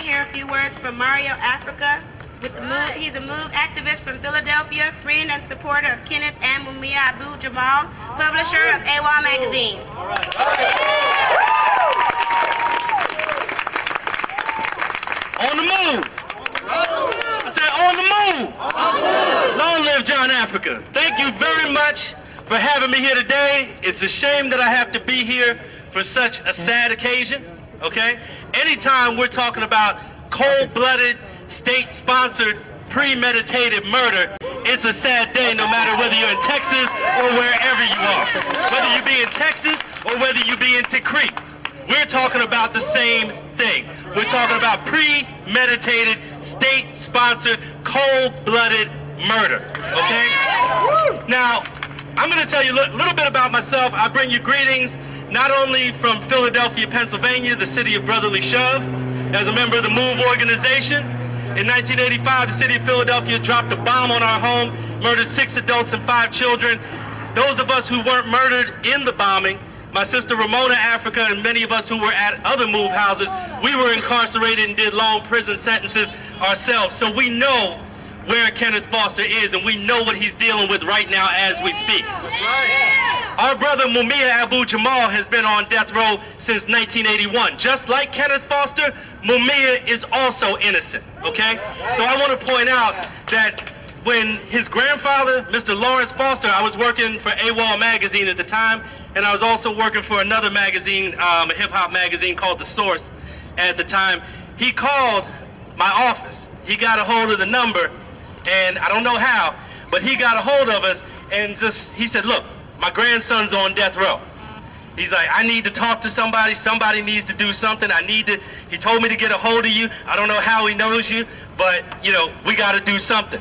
hear a few words from Mario Africa. He's a MOVE activist from Philadelphia, friend and supporter of Kenneth and Mumia Abu-Jamal, publisher of AWOL magazine. On the move. I said on the move. Long live John Africa. Thank you very much for having me here today. It's a shame that I have to be here for such a sad occasion, okay? Anytime we're talking about cold-blooded, state-sponsored, premeditated murder, it's a sad day no matter whether you're in Texas or wherever you are. Whether you be in Texas or whether you be in Tikrit. We're talking about the same thing. We're talking about premeditated, state-sponsored, cold-blooded murder, okay? Now, I'm going to tell you a little bit about myself. I bring you greetings not only from Philadelphia, Pennsylvania, the city of brotherly shove, as a member of the MOVE organization. In 1985, the city of Philadelphia dropped a bomb on our home, murdered 6 adults and 5 children. Those of us who weren't murdered in the bombing, my sister Ramona Africa and many of us who were at other MOVE houses, we were incarcerated and did long prison sentences ourselves. So we know where Kenneth Foster is, and we know what he's dealing with right now as we speak. Our brother Mumia Abu-Jamal has been on death row since 1981. Just like Kenneth Foster, Mumia is also innocent, okay? So I want to point out that when his grandfather, Mr. Lawrence Foster, I was working for AWOL magazine at the time, and I was also working for another magazine, a hip-hop magazine called The Source at the time. He called my office. He got a hold of the number, and I don't know how, but he got a hold of us and he said, look, my grandson's on death row. He's like, I need to talk to somebody. Somebody needs to do something. He told me to get a hold of you. I don't know how he knows you, but, you know, we got to do something.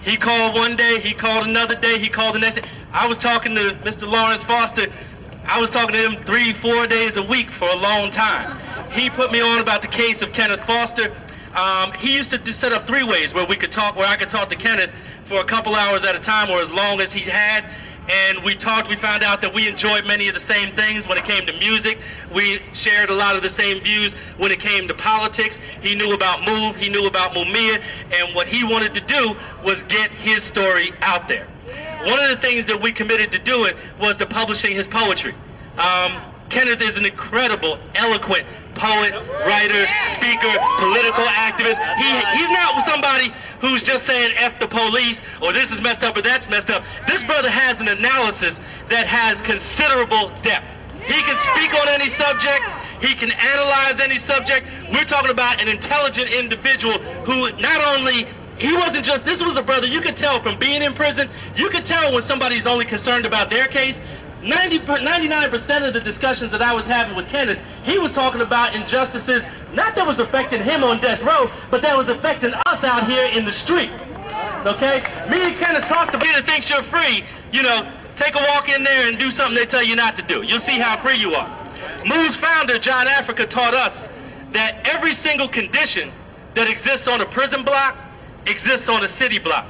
He called one day. He called another day. He called the next day. I was talking to Mr. Lawrence Foster. I was talking to him 3-4 days a week for a long time. He put me on about the case of Kenneth Foster. He used to set up 3 ways where we could talk, where I could talk to Kenneth for a couple hours at a time or as long as he had. And we talked, we found out that we enjoyed many of the same things when it came to music. We shared a lot of the same views when it came to politics. He knew about MOVE, he knew about Mumia, and what he wanted to do was get his story out there. One of the things that we committed to doing was to publishing his poetry. Kenneth is an incredible, eloquent poet, writer, speaker, political activist. He's not somebody who's just saying F the police or this is messed up or that's messed up. This brother has an analysis that has considerable depth. He can speak on any subject. He can analyze any subject. We're talking about an intelligent individual who not only, this was a brother, you could tell from being in prison, you could tell when somebody's only concerned about their case. 99% of the discussions that I was having with Kenneth, he was talking about injustices, not that was affecting him on death row, but that was affecting us out here in the street. Okay? Me and Kenneth talked about it that thinks you're free. You know, take a walk in there and do something they tell you not to do. You'll see how free you are. MOVE's founder, John Africa, taught us that every single condition that exists on a prison block exists on a city block.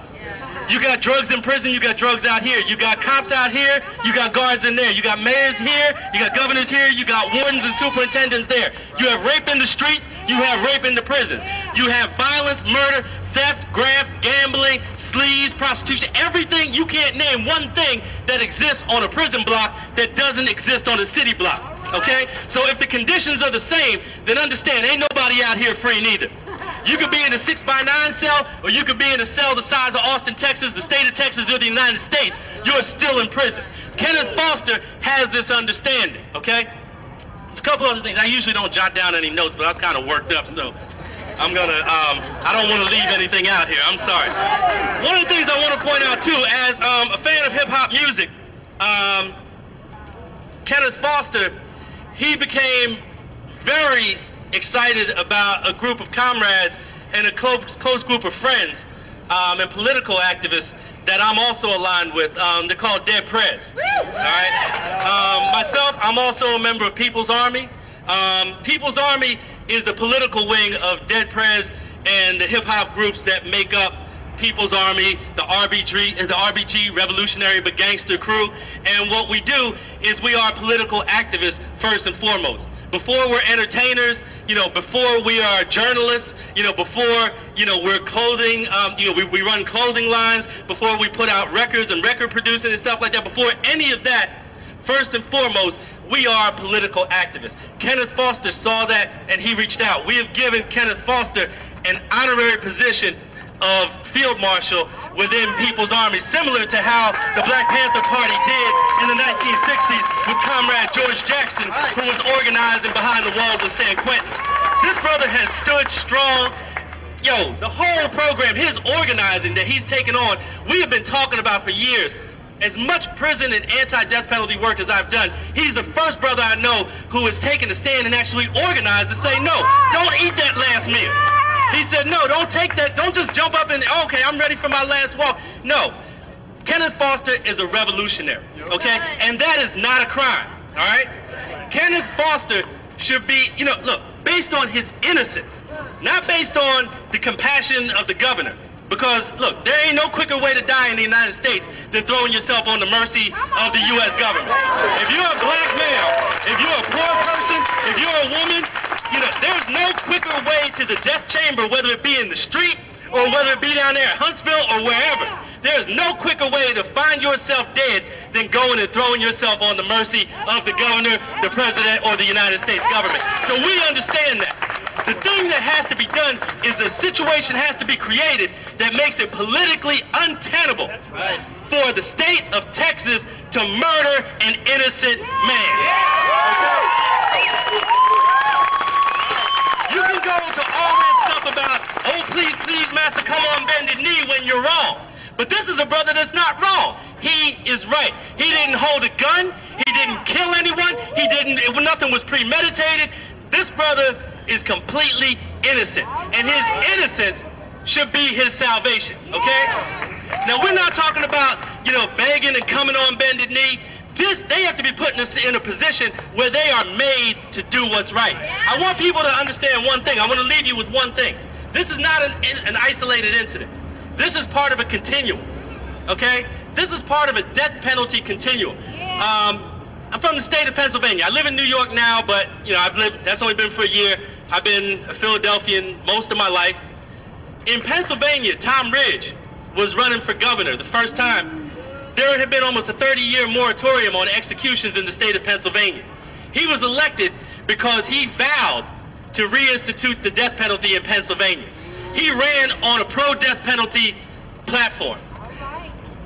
You got drugs in prison, you got drugs out here. You got cops out here, you got guards in there. You got mayors here, you got governors here, you got wardens and superintendents there. You have rape in the streets, you have rape in the prisons. You have violence, murder, theft, graft, gambling, sleaze, prostitution, everything. You can't name one thing that exists on a prison block that doesn't exist on a city block. Okay? So if the conditions are the same, then understand, ain't nobody out here free neither. You could be in a 6x9 cell, or you could be in a cell the size of Austin, Texas, the state of Texas, or the United States. You're still in prison. Kenneth Foster has this understanding, okay? There's a couple other things. I usually don't jot down any notes, but I was kind of worked up, so I'm gonna, I don't want to leave anything out here. I'm sorry. One of the things I want to point out, too, as a fan of hip-hop music, Kenneth Foster, he became very excited about a group of comrades and a close group of friends and political activists that I'm also aligned with. They're called Dead Prez. All right. Myself, I'm also a member of People's Army. People's Army is the political wing of Dead Prez and the hip-hop groups that make up People's Army, the RBG, Revolutionary but Gangster Crew. And what we do is we are political activists first and foremost. before we're entertainers, before we are journalists, before, we're clothing, we run clothing lines, before we put out records and record producing and stuff like that, before any of that, first and foremost, we are political activists. Kenneth Foster saw that and he reached out. We have given Kenneth Foster an honorary position of Field Marshal within People's Army, similar to how the Black Panther Party did in the 1960s with Comrade George Jackson, who was organizing behind the walls of San Quentin. This brother has stood strong. The whole program, his organizing that he's taken on, we have been talking about for years. As much prison and anti-death penalty work as I've done, he's the first brother I know who has taken a stand and actually organized to say, no, don't eat that last meal. He said, no, don't take that, don't just jump up and, okay, I'm ready for my last walk. No, Kenneth Foster is a revolutionary, okay? And that is not a crime, all right? Kenneth Foster should be, look, based on his innocence, not based on the compassion of the governor. Because, look, there ain't no quicker way to die in the United States than throwing yourself on the mercy of the U.S. government. If you're a black male, if you're a poor person, if you're a woman, there's no quicker way to the death chamber, whether it be in the street or whether it be down there at Huntsville or wherever. There's no quicker way to find yourself dead than going and throwing yourself on the mercy of the governor, the president, or the United States government. So we understand that. The thing that has to be done is a situation has to be created that makes it politically untenable for the state of Texas to murder an innocent man. You can go to all that stuff about, oh, please, please, master, come on bended knee when you're wrong. But this is a brother that's not wrong. He is right. He didn't hold a gun. He didn't kill anyone. Nothing was premeditated. This brother is completely innocent, and his innocence should be his salvation, okay? Now, we're not talking about, begging and coming on bended knee. They have to be put in a position where they are made to do what's right. I want people to understand one thing. I want to leave you with one thing. This is not an isolated incident. This is part of a continuum, okay? This is part of a death penalty continuum. I'm from the state of Pennsylvania. I live in New York now, but, that's only been for a year. I've been a Philadelphian most of my life. In Pennsylvania, Tom Ridge was running for governor the first time. There had been almost a 30-year moratorium on executions in the state of Pennsylvania. He was elected because he vowed to reinstitute the death penalty in Pennsylvania. He ran on a pro-death penalty platform.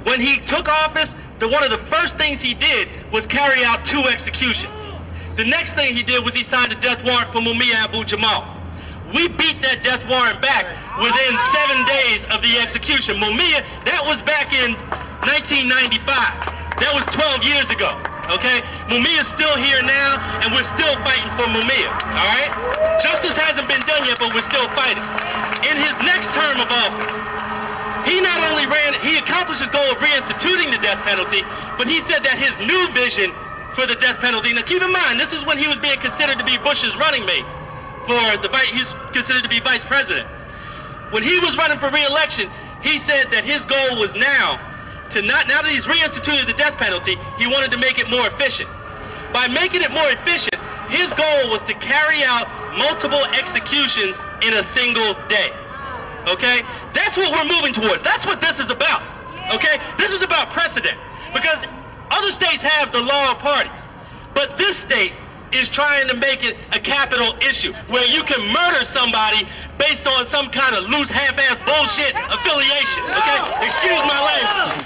When he took office, one of the first things he did was carry out 2 executions. The next thing he did was he signed a death warrant for Mumia Abu-Jamal. We beat that death warrant back within 7 days of the execution. Mumia, that was back in 1995. That was 12 years ago, okay? Mumia's still here now, and we're still fighting for Mumia, all right? Justice hasn't been done yet, but we're still fighting. In his next term of office, he not only he accomplished his goal of reinstituting the death penalty, but he said that his new vision for the death penalty, now keep in mind, this is when he was being considered to be Bush's running mate he's considered to be vice president. When he was running for re-election, he said that his goal was now that he's reinstituted the death penalty, he wanted to make it more efficient. By making it more efficient, his goal was to carry out multiple executions in a single day. Okay? That's what we're moving towards. That's what this is about. Okay? This is about precedent. Because other states have the law of parties. But this state is trying to make it a capital issue where you can murder somebody based on some kind of loose, half-ass bullshit affiliation. Okay? Excuse my language.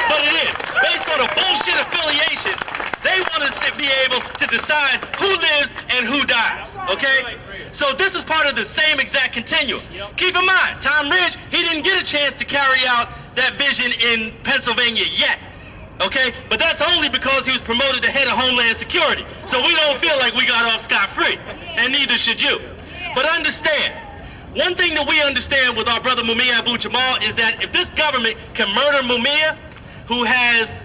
But it is. Based on a bullshit affiliation, they want us to be able to decide who lives and who dies. Okay? So this is part of the same exact continuum. Keep in mind, Tom Ridge, he didn't get a chance to carry out that vision in Pennsylvania yet. Okay? But that's only because he was promoted to head of Homeland Security. So we don't feel like we got off scot-free. And neither should you. But understand, one thing that we understand with our brother Mumia Abu-Jamal is that if this government can murder Mumia, who has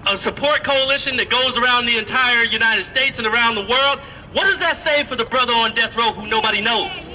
a support coalition that goes around the entire United States and around the world, what does that say for the brother on death row who nobody knows?